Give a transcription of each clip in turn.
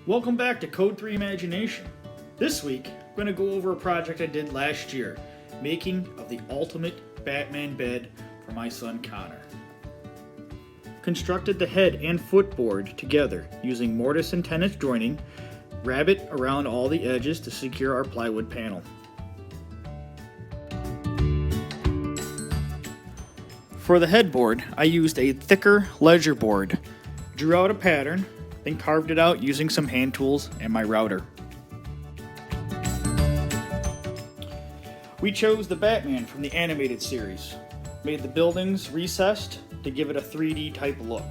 Welcome back to Code 3 Imagination. This week, I'm going to go over a project I did last year, making of the ultimate Batman bed for my son Connor. Constructed the head and footboard together using mortise and tenon joining, rabbet around all the edges to secure our plywood panel. For the headboard, I used a thicker ledger board, drew out a pattern, then carved it out using some hand tools and my router. We chose the Batman from the animated series, made the buildings recessed to give it a 3D type look.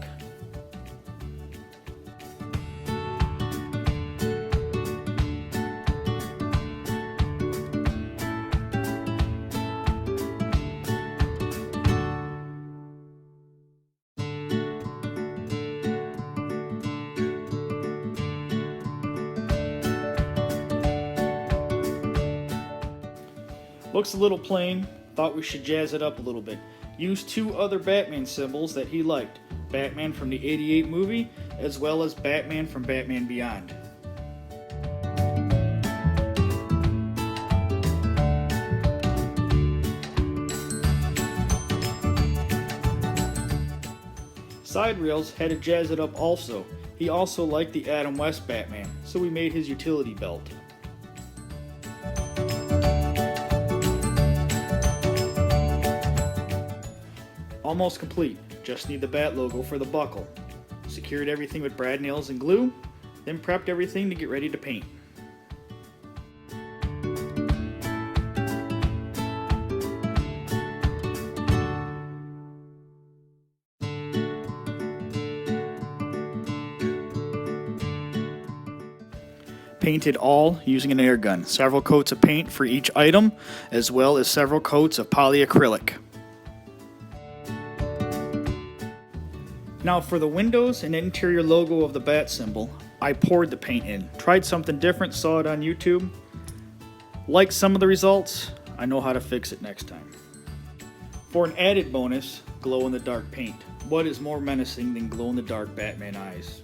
Looks a little plain, thought we should jazz it up a little bit. Used two other Batman symbols that he liked, Batman from the '88 movie, as well as Batman from Batman Beyond. Side rails had to jazz it up also. He also liked the Adam West Batman, so we made his utility belt. Almost complete, just need the bat logo for the buckle. Secured everything with brad nails and glue, then prepped everything to get ready to paint. Painted all using an air gun, several coats of paint for each item, as well as several coats of polyacrylic. Now for the windows and interior logo of the bat symbol, I poured the paint in. Tried something different, saw it on YouTube. Liked some of the results, I know how to fix it next time. For an added bonus, glow-in-the-dark paint. What is more menacing than glow-in-the-dark Batman eyes?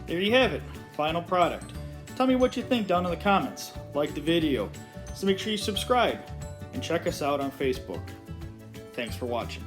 There you have it, final product. Tell me what you think down in the comments. Like the video, so make sure you subscribe and check us out on Facebook. Thanks for watching.